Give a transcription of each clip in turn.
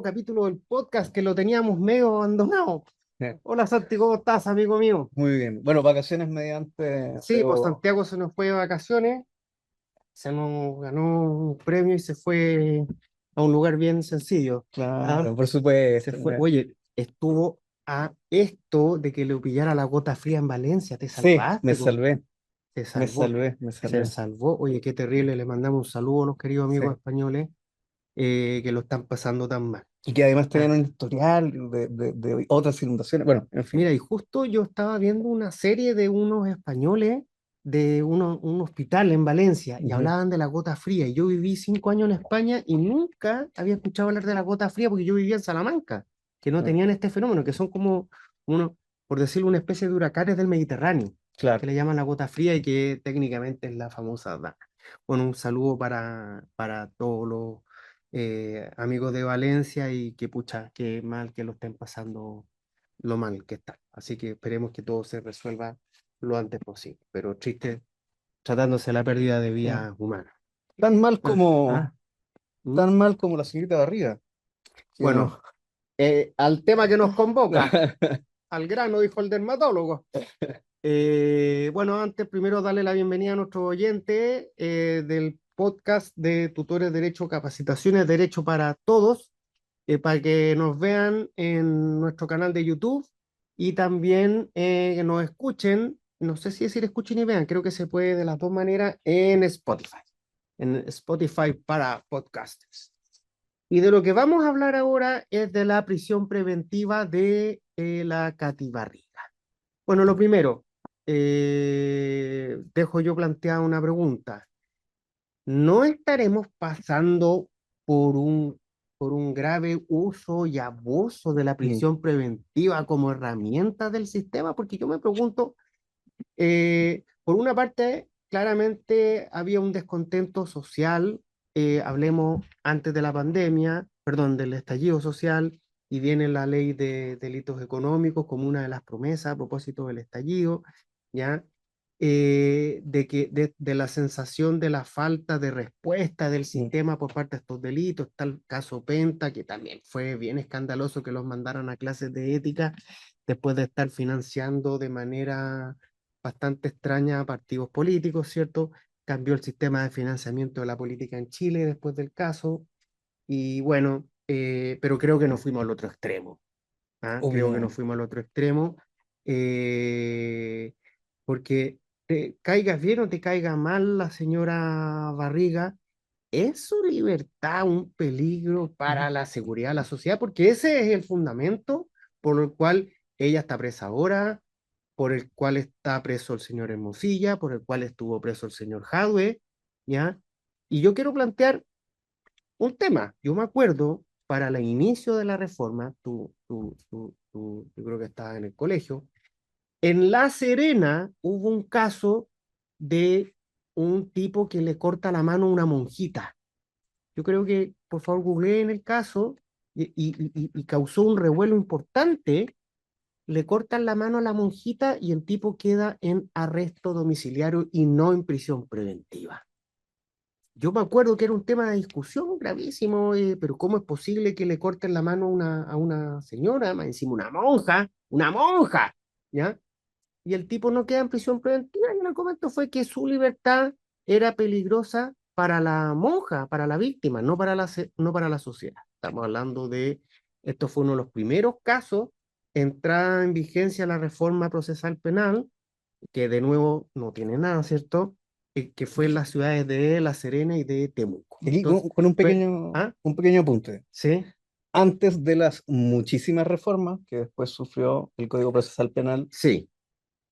capítulo del podcast que lo teníamos medio abandonado. Eh, Hola Santi, ¿cómo estás, amigo mío? Muy bien. Bueno, vacaciones mediante, Sí, pues debo... Santiago se nos fue de vacaciones, se nos ganó un premio y se fue a un lugar bien sencillo. ¿Ah? Claro, por Se supuesto. fue, Mira. oye, estuvo a esto de que le pillara la gota fría en Valencia, te Sí, me salvaste, po. salvé, Te me salvó, salvé, me se salvé. salvó. Oye, qué terrible, le mandamos un saludo a los queridos amigos Sí. españoles que lo están pasando tan mal. Y que además tenían ¿Ah? un historial de otras inundaciones. Bueno, en fin. Mira, y justo yo estaba viendo una serie de unos españoles de un hospital en Valencia y Ujú. hablaban de la gota fría. Y yo viví 5 años en España y nunca había escuchado hablar de la gota fría porque yo vivía en Salamanca, que no Ah, tenían este fenómeno, que son como uno, por decirlo, una especie de huracanes del Mediterráneo, que claro. le llaman la gota fría y que técnicamente es la famosa DANA. Bueno, un saludo para todos los amigos de Valencia y que pucha, qué mal que lo estén pasando lo mal que está. Así que esperemos que todo se resuelva lo antes posible. Pero triste tratándose de la pérdida de Sí. vida humana. Tan mal Ah, como, ah, ¿mm? tan mal como la señorita Barriga. Que Bueno, no. al tema que nos convoca, al grano, dijo el dermatólogo. Bueno, antes primero darle la bienvenida a nuestro oyente del podcast de Tutores Derecho Capacitaciones Derecho para Todos, para que nos vean en nuestro canal de YouTube y también que nos escuchen, no sé si decir escuchen y vean, creo que se puede de las dos maneras en Spotify para podcasters. Y de lo que vamos a hablar ahora es de la prisión preventiva de la Cati Barriga. Bueno, lo primero, dejo yo planteada una pregunta. ¿No estaremos pasando por por un grave uso y abuso de la Mm, prisión preventiva como herramienta del sistema? Porque yo me pregunto, por una parte, claramente había un descontento social, hablemos antes de la pandemia, perdón, del estallido social, y viene la ley de delitos económicos como una de las promesas a propósito del estallido, ¿ya? De la sensación de la falta de respuesta del mm. sistema por parte de estos delitos, tal caso Penta, que también fue bien escandaloso que los mandaran a clases de ética después de estar financiando de manera bastante extraña a partidos políticos, ¿cierto? Cambió el sistema de financiamiento de la política en Chile después del caso, y bueno, pero creo que nos fuimos al otro extremo. ¿Ah? Creo que nos Obvio. fuimos al otro extremo, eh, porque te caigas bien o te caiga mal la señora Barriga, ¿es su libertad un peligro para la seguridad de la sociedad? Porque ese es el fundamento por el cual ella está presa ahora, por el cual está preso el señor Hermosilla, por el cual estuvo preso el señor Jadwe, ¿ya? Y yo quiero plantear un tema. Yo me acuerdo, para el inicio de la reforma, yo creo que estabas en el colegio, en La Serena hubo un caso de un tipo que le corta la mano a una monjita. Yo creo que, por favor, googleen el caso y causó un revuelo importante. Le cortan la mano a la monjita y el tipo queda en arresto domiciliario y no en prisión preventiva. Yo me acuerdo que era un tema de discusión gravísimo, pero ¿cómo es posible que le corten la mano a a una señora, más encima una monja, ¿ya? Y el tipo no queda en prisión preventiva y el argumento fue que su libertad era peligrosa para la monja, para la víctima, no para la sociedad. Estamos hablando de, esto fue uno de los primeros casos, entrada en vigencia la reforma procesal penal, que de nuevo no tiene nada, ¿cierto? Que fue en las ciudades de La Serena y de Temuco. Y aquí Entonces, con ¿ah? un pequeño apunte. ¿Sí? Antes de las muchísimas reformas que después sufrió el Código Procesal Penal. Sí,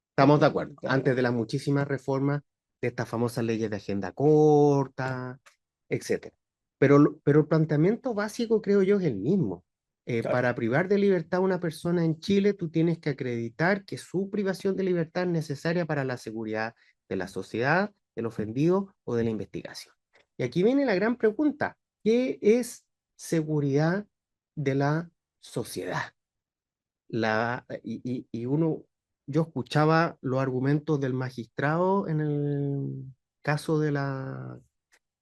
estamos de acuerdo. Claro, Antes de las muchísimas reformas de estas famosas leyes de agenda corta, etcétera. Pero el planteamiento básico, creo yo, es el mismo. claro. Para privar de libertad a una persona en Chile, tú tienes que acreditar que su privación de libertad es necesaria para la seguridad de la sociedad, del ofendido o de la investigación. Y aquí viene la gran pregunta: ¿qué es seguridad de la sociedad? Yo escuchaba los argumentos del magistrado en el caso de la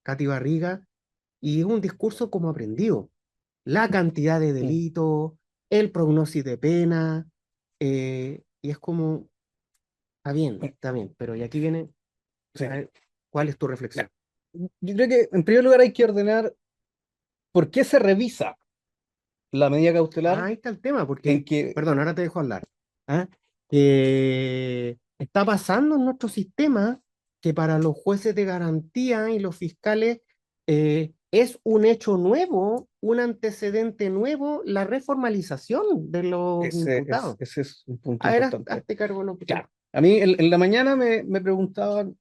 Cati Barriga y es un discurso como aprendido. la cantidad de Mm. delitos, el prognosis de pena, y es como, está bien, pero y aquí viene, Sí. a ver, ¿cuál es tu Ya. reflexión? Yo creo que en primer lugar hay que ordenar por qué se revisa la medida cautelar Ahí está el tema, en porque, que perdón, ahora te dejo hablar. ¿Ah? Que está pasando en nuestro sistema que para los jueces de garantía y los fiscales es un hecho nuevo, un antecedente nuevo, la reformalización de los imputados. ese es un punto A ver, importante. hazte cargo de lo que te... Claro. A mí en la mañana me preguntaban,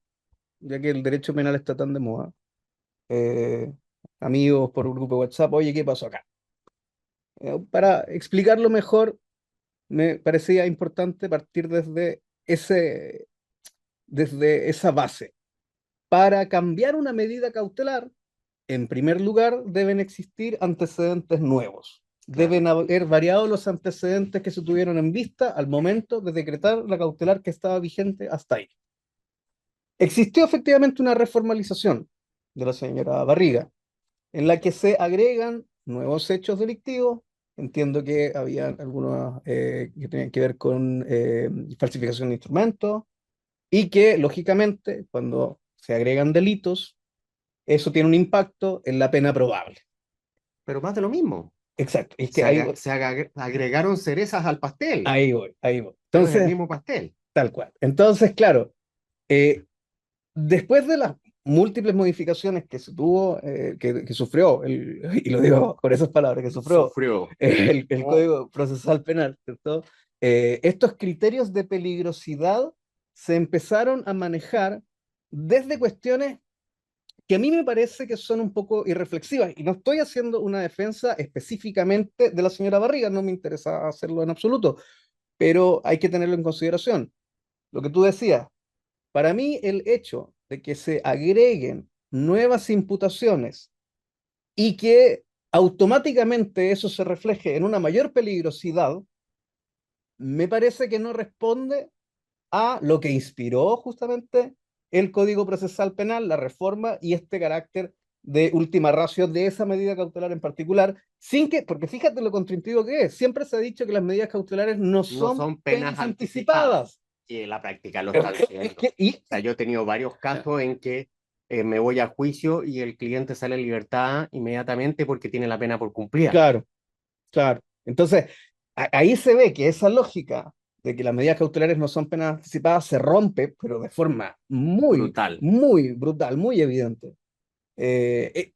ya que el derecho penal está tan de moda, eh, amigos por un grupo de WhatsApp, oye, ¿qué pasó acá? Para explicarlo mejor, me parecía importante partir desde esa base. Para cambiar una medida cautelar, en primer lugar, deben existir antecedentes nuevos. Claro, Deben haber variado los antecedentes que se tuvieron en vista al momento de decretar la cautelar que estaba vigente hasta ahí. Existió efectivamente una reformalización de la señora Barriga, en la que se agregan nuevos hechos delictivos. Entiendo que había algunos que tenían que ver con falsificación de instrumentos y que, lógicamente, cuando se agregan delitos, eso tiene un impacto en la pena probable. pero más de lo mismo. Exacto, es que ahí voy, Agregaron cerezas al pastel, ahí voy, ahí voy. pero es el Entonces, mismo pastel. tal cual. Entonces, claro, eh, después de las múltiples modificaciones que se tuvo, que sufrió, y lo digo con esas palabras, que sufrió Sufrió. el Oh, Código Procesal Penal, ¿cierto? Estos criterios de peligrosidad se empezaron a manejar desde cuestiones que a mí me parece que son un poco irreflexivas, y no estoy haciendo una defensa específicamente de la señora Barriga, no me interesa hacerlo en absoluto, pero hay que tenerlo en consideración. Lo que tú decías, para mí el hecho de que se agreguen nuevas imputaciones y que automáticamente eso se refleje en una mayor peligrosidad, me parece que no responde a lo que inspiró justamente el Código Procesal Penal, la reforma y este carácter de última ratio de esa medida cautelar en particular, sin que, porque fíjate lo contraintuitivo que es, siempre se ha dicho que las medidas cautelares no no son son penas penas anticipadas. anticipadas. Y en la práctica lo Es están que, es siendo. que- y, O sea, yo he tenido varios casos en que me voy a juicio y el cliente sale en libertad inmediatamente porque tiene la pena por cumplida. claro, claro. Entonces, ahí se ve que esa lógica de que las medidas cautelares no son penas anticipadas se rompe, pero de forma muy, Brutal. muy brutal, muy evidente. Eh,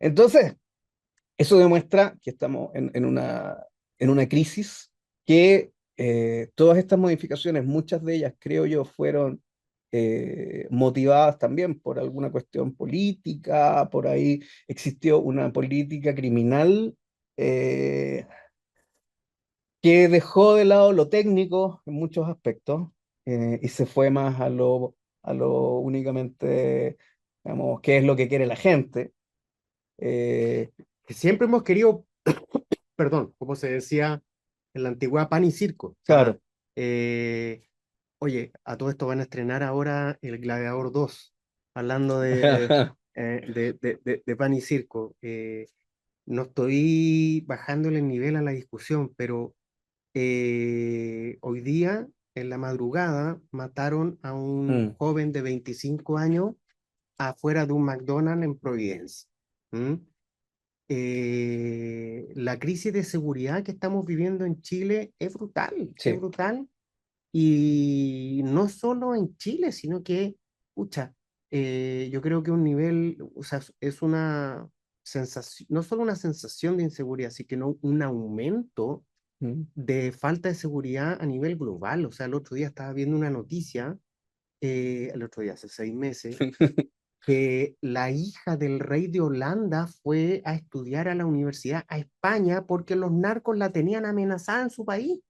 entonces, eso demuestra que estamos en una crisis que todas estas modificaciones, muchas de ellas, creo yo, fueron motivadas también por alguna cuestión política, por ahí existió una política criminal eh, que dejó de lado lo técnico en muchos aspectos y se fue más a lo únicamente, digamos, qué es lo que quiere la gente. Eh, Que siempre hemos querido, perdón, como se decía en la antigüedad, pan y circo. O sea, claro. eh, oye, a todo esto van a estrenar ahora El Gladiador 2 hablando de pan y circo. No estoy bajándole el nivel a la discusión, pero hoy día, en la madrugada, mataron a un Mm, joven de 25 años afuera de un McDonald's en Providencia. ¿Mm? La crisis de seguridad que estamos viviendo en Chile es sí. brutal, y no solo en Chile, sino que, pucha, yo creo que un nivel, o sea, es una sensación, no solo una sensación de inseguridad, sino un aumento Mm. de falta de seguridad a nivel global. O sea, el otro día estaba viendo una noticia, el otro día, hace 6 meses, que la hija del rey de Holanda fue a estudiar a la universidad a España porque los narcos la tenían amenazada en su país.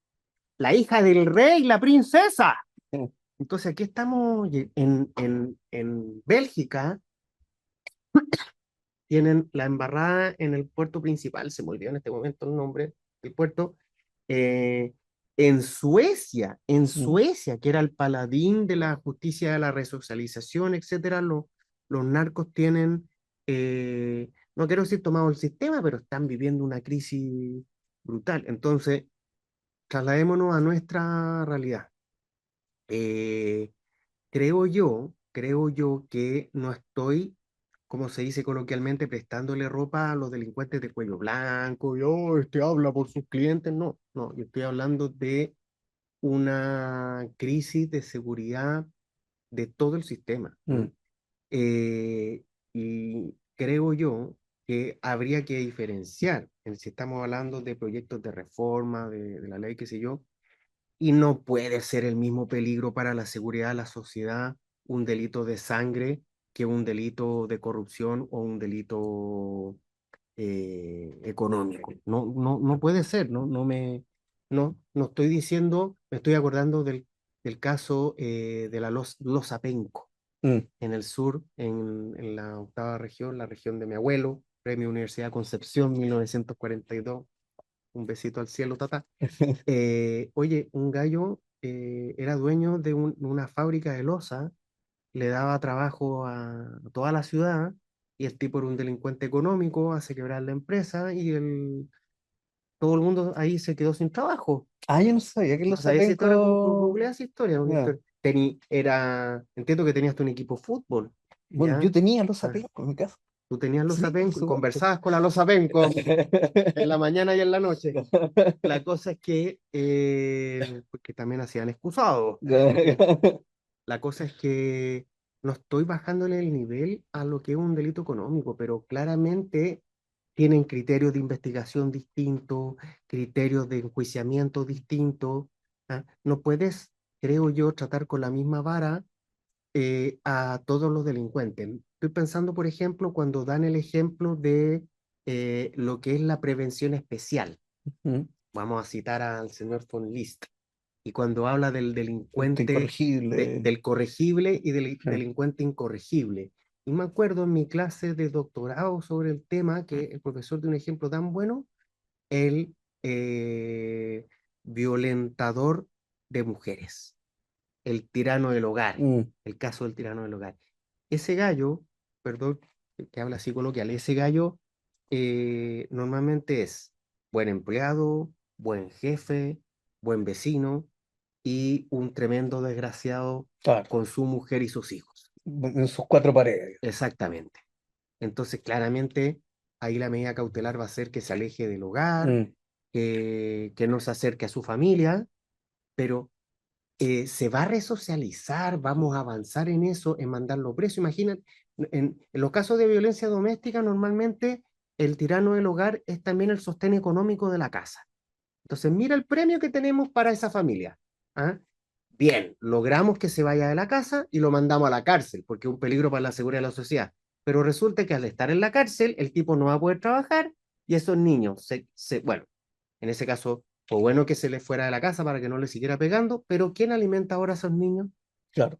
La hija del rey, la princesa. Entonces aquí estamos en Bélgica, tienen la embarrada en el puerto principal, se me olvidó en este momento el nombre del puerto, eh, en Mm. Suecia, que era el paladín de la justicia de la resocialización, etcétera, los narcos tienen no quiero decir tomado el sistema, pero están viviendo una crisis brutal. Entonces, trasladémonos a nuestra realidad. Eh, creo yo que no estoy, como se dice coloquialmente, prestándole ropa a los delincuentes de cuello blanco, y este habla por sus clientes. No, no, yo estoy hablando de una crisis de seguridad de todo el sistema. Mm, Eh, y creo yo que habría que diferenciar, si estamos hablando de proyectos de reforma, de la ley, qué sé yo, y no puede ser el mismo peligro para la seguridad de la sociedad un delito de sangre que un delito de corrupción o un delito económico. No, no, no puede ser, no estoy diciendo, me estoy acordando del caso de la Losa Penco mm. en el sur, en la octava región, la región de mi abuelo, Premio Universidad Concepción, 1942. Un besito al cielo, tata. Oye, un gallo era dueño de una fábrica de loza, le daba trabajo a toda la ciudad y el tipo era un delincuente económico, hace quebrar la empresa y todo el mundo ahí se quedó sin trabajo. Ah, yo no sabía que No los sabía esa historia, Apenco. googlea esa historia. Ya. Entiendo que tenías tu un equipo de fútbol, Bueno, ¿ya? yo tenía los Ah, Apenco en mi casa. tú tenías losa Sí, por penco y supuesto. conversabas con la losa penco en la mañana y en la noche. La cosa es que, porque también hacían excusados. La cosa es que no estoy bajándole el nivel a lo que es un delito económico, pero claramente tienen criterios de investigación distintos, criterios de enjuiciamiento distintos. ¿Ah? No puedes, creo yo, tratar con la misma vara a todos los delincuentes. Estoy pensando, por ejemplo, cuando dan el ejemplo de lo que es la prevención especial. Mm. Vamos a citar al señor von List. Y cuando habla del Delito delincuente, incorregible. del corregible y del Sí. delincuente incorregible. Y me acuerdo en mi clase de doctorado sobre el tema que el profesor de un ejemplo tan bueno, el eh, violentador de mujeres, el tirano del hogar, Mm, el caso del tirano del hogar. Ese gallo, perdón que habla así coloquial, ese gallo normalmente es buen empleado, buen jefe, buen vecino y un tremendo desgraciado claro, con su mujer y sus hijos. en sus cuatro paredes. Exactamente. Entonces, claramente, ahí la medida cautelar va a ser que se aleje del hogar, Mm, que no se acerque a su familia, pero se va a resocializar, vamos a avanzar en eso, en mandarlo preso. Imagínate, en los casos de violencia doméstica, normalmente el tirano del hogar es también el sostén económico de la casa. Entonces, mira el premio que tenemos para esa familia. ¿Ah? Bien, logramos que se vaya de la casa y lo mandamos a la cárcel, porque es un peligro para la seguridad de la sociedad. Pero resulta que al estar en la cárcel, el tipo no va a poder trabajar y esos niños, bueno, en ese caso, fue bueno que se les fuera de la casa para que no le siguiera pegando, pero ¿quién alimenta ahora a esos niños? claro.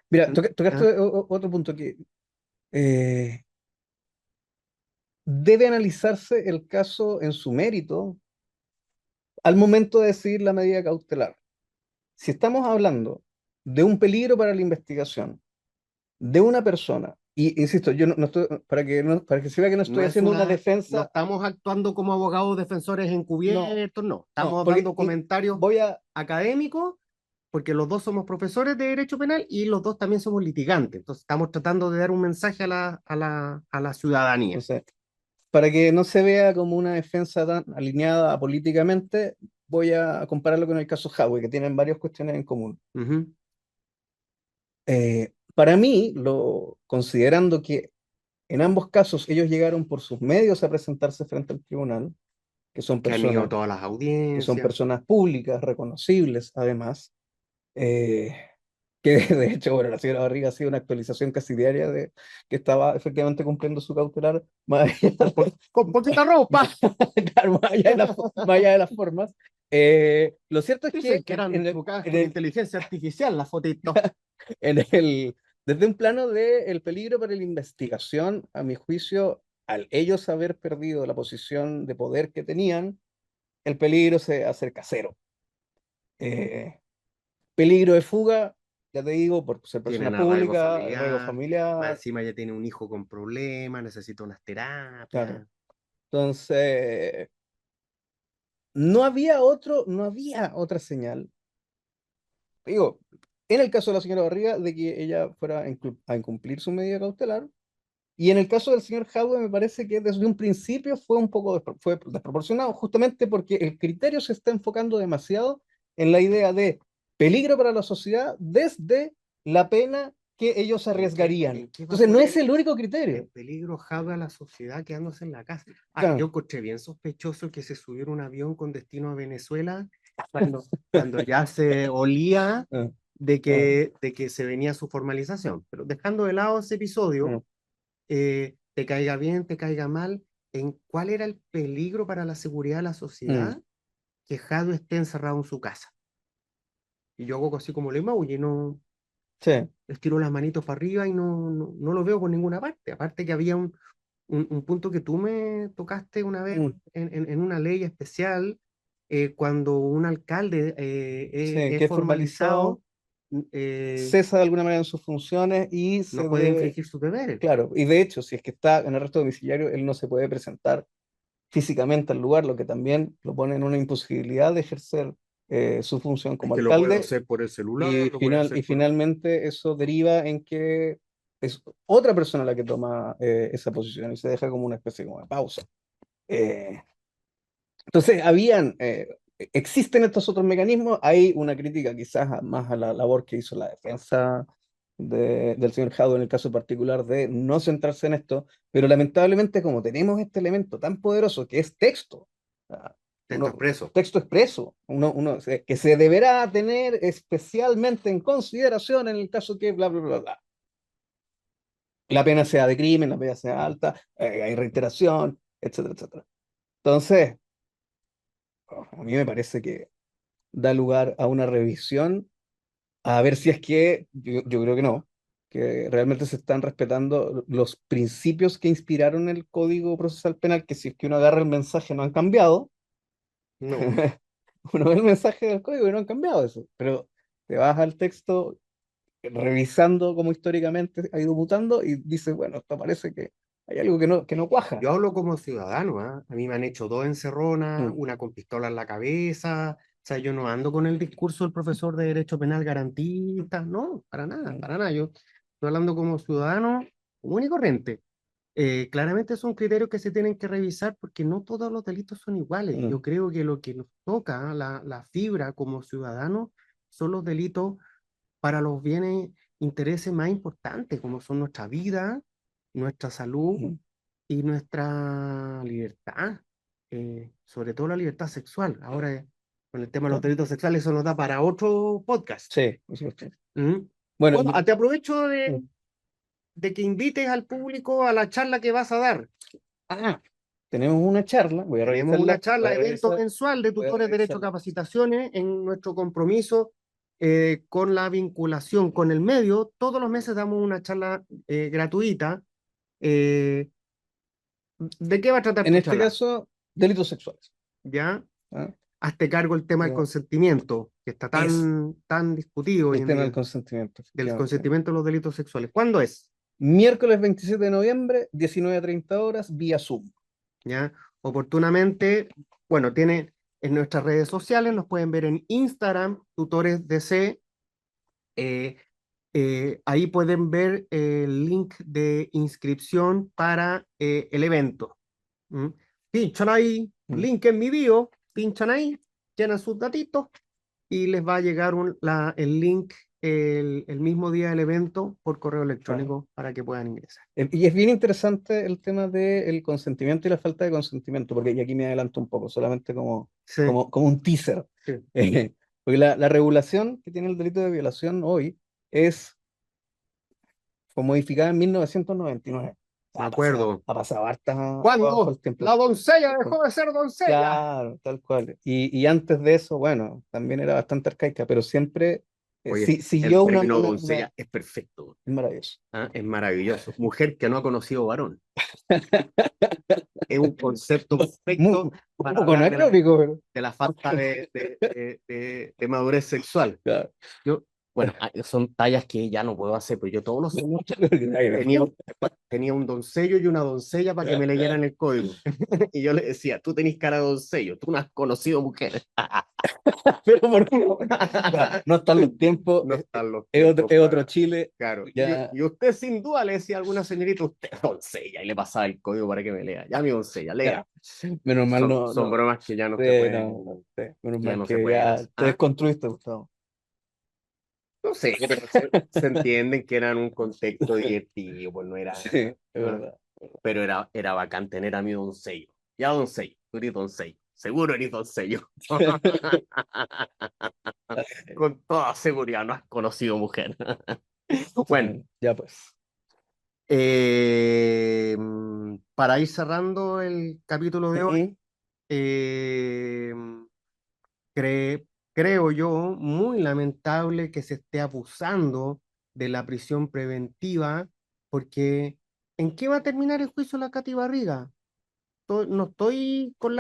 Mira, ¿Mm? ¿Ah? tocaste otro punto que eh, debe analizarse el caso en su mérito al momento de decidir la medida cautelar. Si estamos hablando de un peligro para la investigación, de una persona, y insisto, yo no estoy, para que se vea que no No estoy es haciendo una no defensa, estamos actuando como abogados defensores no, encubiertos, no, no, estamos porque dando comentarios voy a, académicos porque los dos somos profesores de derecho penal y los dos también somos litigantes. Entonces estamos tratando de dar un mensaje a la no ciudadanía. sé, para que no se vea como una defensa tan alineada políticamente, voy a compararlo con el caso Huawei, que tienen varias cuestiones en común. Ujú. Para mí, considerando que en ambos casos ellos llegaron por sus medios a presentarse frente al tribunal, que son Que han ido a personas, todas las que son audiencias. personas públicas, reconocibles, además, eh, que de hecho, bueno, la señora Barriga ha sido una actualización casi diaria de que estaba efectivamente cumpliendo su cautelar, más allá, Con poquita ropa. claro, más allá de las formas. Lo cierto es Dicen que que eran trucadas en con el, inteligencia artificial las fotitos. desde un plano del peligro para la investigación, a mi juicio, al ellos haber perdido la posición de poder que tenían, el peligro se acerca a cero. Eh, Peligro de fuga, ya te digo, por ser persona Tienen arraigo pública, arraigo familiar, más familiar, encima ya tiene un hijo con problemas, necesita unas claro. terapias. Entonces, no había otra señal. Digo, en el caso de la señora Barriga, de que ella fuera a incumplir su medida cautelar, y en el caso del señor Jadwe, me parece que desde un principio fue un poco fue desproporcionado, justamente porque el criterio se está enfocando demasiado en la idea de peligro para la sociedad desde la pena que ellos arriesgarían. En qué va a Entonces, no es poner el único en criterio. peligro Jadwe a la sociedad quedándose en la casa? Yo Claro. encontré bien sospechoso que se subiera un avión con destino a Venezuela cuando ya se olía Ah, ah, de que se venía su formalización. Pero dejando de lado ese episodio, ah, te caiga bien, te caiga mal, ¿en cuál era el peligro para la seguridad de la mm, sociedad que Jadwe esté encerrado en su casa? Y yo hago así como le y no sí. estiro las manitos para arriba y no lo veo por ninguna parte. Aparte que había un punto que tú me tocaste una vez Mm, en una ley especial, cuando un alcalde sí, que es es formalizado, formalizado, eh, cesa de alguna manera en sus funciones y no se puede debe, infringir sus deberes. claro, y de hecho, si es que está en arresto domiciliario, él no se puede presentar físicamente al lugar, lo que también lo pone en una imposibilidad de ejercer su función Es como que lo puedo alcalde, hacer por el celular, lo puedo y hacer por... finalmente eso deriva en que es otra persona la que toma esa posición y se deja como una especie como de pausa. Eh, entonces, existen estos otros mecanismos, hay una crítica quizás más a la labor que hizo la defensa del señor Jado en el caso particular de no centrarse en esto, pero lamentablemente como tenemos este elemento tan poderoso que es texto, ah, Texto expreso. texto expreso, que se deberá tener especialmente en consideración en el caso que bla, bla, bla, bla. La pena sea de crimen, la pena sea alta, hay reiteración, etcétera, etcétera. Entonces, a mí me parece que da lugar a una revisión, a ver si es que, yo creo que no, que realmente se están respetando los principios que inspiraron el Código Procesal Penal, que si es que uno agarra el mensaje no han cambiado, No. uno ve el mensaje del código y no han cambiado eso, pero te vas al texto revisando cómo históricamente ha ido mutando y dices, bueno, esto parece que hay algo que no cuaja. Yo hablo como ciudadano, ¿ah? A mí me han hecho dos encerronas, Mm, una con pistola en la cabeza. O sea, yo no ando con el discurso del profesor de Derecho Penal garantista. No, para nada, mm, para nada. Yo estoy hablando como ciudadano común y corriente. Claramente son criterios que se tienen que revisar porque no todos los delitos son iguales. mm, Yo creo que lo que nos toca, la fibra como ciudadanos, son los delitos para los bienes, intereses más importantes, como son nuestra vida, nuestra salud mm, y nuestra libertad, sobre todo la libertad sexual. Ahora, con el tema de los claro. delitos sexuales, eso nos da para otro podcast. Sí, eso es cierto. ¿Mm? Bueno, Bueno, te aprovecho mm, de que invites al público a la charla que vas a dar. ah, tenemos una charla, Tenemos una charla, evento revisar, mensual de voy a tutores de derecho revisarla. capacitaciones en nuestro compromiso con la vinculación con el medio. Todos los meses damos una charla gratuita. Eh, ¿De qué va a tratar En tu este charla? caso, delitos sexuales. ¿Ya? ¿Ah? Hazte cargo el tema del Eh, consentimiento, que está es tan discutido hoy el en tema del día, consentimiento, del efectivamente. consentimiento de los delitos sexuales. ¿Cuándo es? Miércoles 27 de noviembre, 19:30 horas, vía Zoom. ¿Ya? Oportunamente, bueno, tiene en nuestras redes sociales, nos pueden ver en Instagram, tutores DC. eh, Ahí pueden ver el link de inscripción para el evento. ¿Mm? Pinchan ahí, Mm. link en mi bio, pinchan ahí, llenan sus datitos y les va a llegar el link el mismo día del evento por correo Ah. electrónico para que puedan ingresar. Y es bien interesante el tema del consentimiento y la falta de consentimiento, porque y aquí me adelanto un poco, solamente Sí, como un teaser. sí, Porque la regulación que tiene el delito de violación hoy fue modificada en 1999. me acuerdo. Ha pasado harto ¿Cuándo el tiempo. la doncella dejó de ser doncella? Claro, tal cual. Y antes de eso, bueno, también era bastante arcaica, pero siempre Oye, el siguió término doncella es perfecto. es maravilloso. ¿Ah? Es maravilloso. Mujer que no ha conocido varón. Es un concepto perfecto Un para poco hablar anacrónico, pero de la falta de madurez sexual. claro. Yo, Bueno, son tallas que ya no puedo hacer, pero yo todos los años tenía, tenía un doncello y una doncella para que me leyeran el código. Y yo le decía, tú tenés cara de doncello, tú no has conocido mujeres. Pero por no, no están los tiempos, No están los es otro, tiempos es otro para... Chile. Claro, Ya, y usted sin duda le decía a alguna señorita, usted es doncella, y le pasaba el código para que me lea. Ya mi doncella, lea. ya. Menos mal no, Son no, bromas que ya no sí, se pueden, no, no, sí. Menos que ya mal no se que pueden ya hacer. te ¿Ah? desconstruiste, Gustavo. No sé, pero se entienden que eran un contexto divertido, pues no era, Sí, es ¿ah? verdad. Pero era bacán tener a mi doncello. Ya doncello, tú eres doncello, seguro eres doncello. Con toda seguridad no has conocido mujer. Bueno, Ya pues. para ir cerrando el capítulo de hoy, Ujú. eh, cre- creo yo muy lamentable que se esté abusando de la prisión preventiva, porque ¿en qué va a terminar el juicio de la Cati Barriga? No estoy con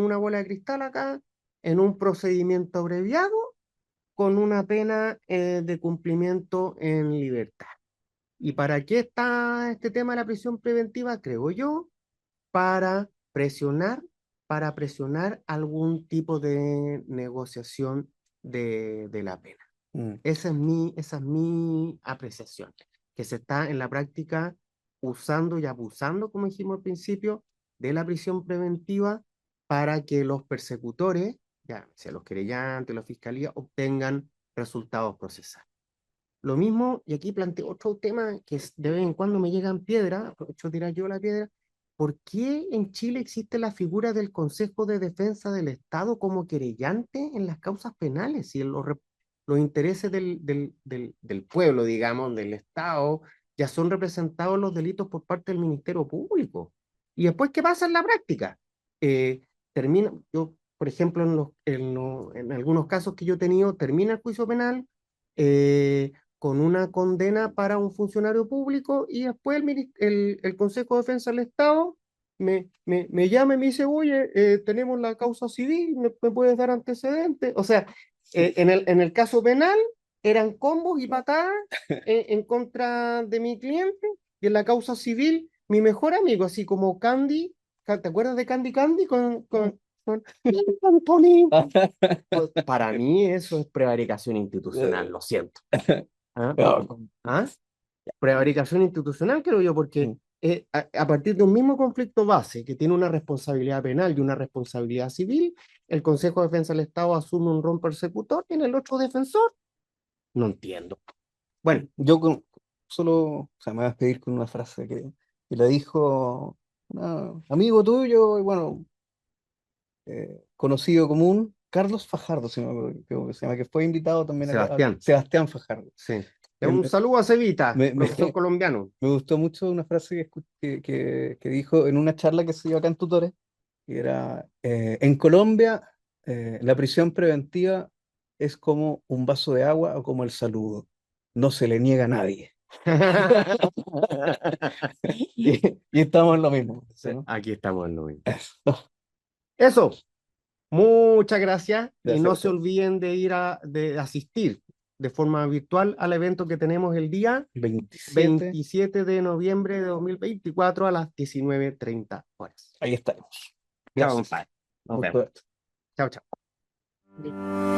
una bola de cristal acá, en un procedimiento abreviado con una pena de cumplimiento en libertad. ¿Y para qué está este tema de la prisión preventiva? Creo yo, para presionar, para presionar algún tipo de negociación de la pena. Mm. Esa es mi apreciación, que se está en la práctica usando y abusando, como dijimos al principio, de la prisión preventiva para que los persecutores, ya sea los querellantes, la fiscalía, obtengan resultados procesales. Lo mismo, y aquí planteo otro tema que de vez en cuando me llegan piedras, aprovecho de tirar yo la piedra. ¿Por qué en Chile existe la figura del Consejo de Defensa del Estado como querellante en las causas penales? Si los intereses del pueblo, digamos, del Estado, ya son representados los delitos por parte del Ministerio Público. ¿Y después qué pasa en la práctica? Eh, yo, por ejemplo, en algunos casos que yo he tenido, termina el juicio penal, con una condena para un funcionario público y después el Consejo de Defensa del Estado me llama y me dice, oye, tenemos la causa civil, me puedes dar antecedentes? O sea, en el caso penal eran combos y patadas en contra de mi cliente y en la causa civil mi mejor amigo, así como Candy, ¿te acuerdas de Candy Candy con Anthony? Pues, para mí eso es prevaricación institucional, lo siento. ¿Ah? ¿Ah? Prevaricación institucional, creo yo, porque a partir de un mismo conflicto base que tiene una responsabilidad penal y una responsabilidad civil, el Consejo de Defensa del Estado asume un rol persecutor y en el otro defensor. No entiendo. Bueno, Solo, o sea, me voy a despedir con una frase que la dijo un amigo tuyo, y bueno, conocido común, Carlos Fajardo, si no me acuerdo, creo que se llama, que fue invitado también acá, Sebastián, Sebastián Fajardo. sí. Que Un saludo a Cevita, me, me- profesor colombiano. me gustó mucho una frase que dijo en una charla que se dio acá en Tutores, que era, en Colombia, la prisión preventiva es como un vaso de agua o como el saludo, no se le niega a nadie. Y estamos en lo mismo, Sí, ¿no? aquí estamos en lo mismo. Eso. Eso, muchas gracias y Gracias a no se ustedes. olviden de asistir de forma virtual al evento que tenemos el día 27, 27 de noviembre de 2024 a las 19:30 horas. ahí estaremos. Chao, Gracias. compadre. Nos vemos. Mucho Chao, chao.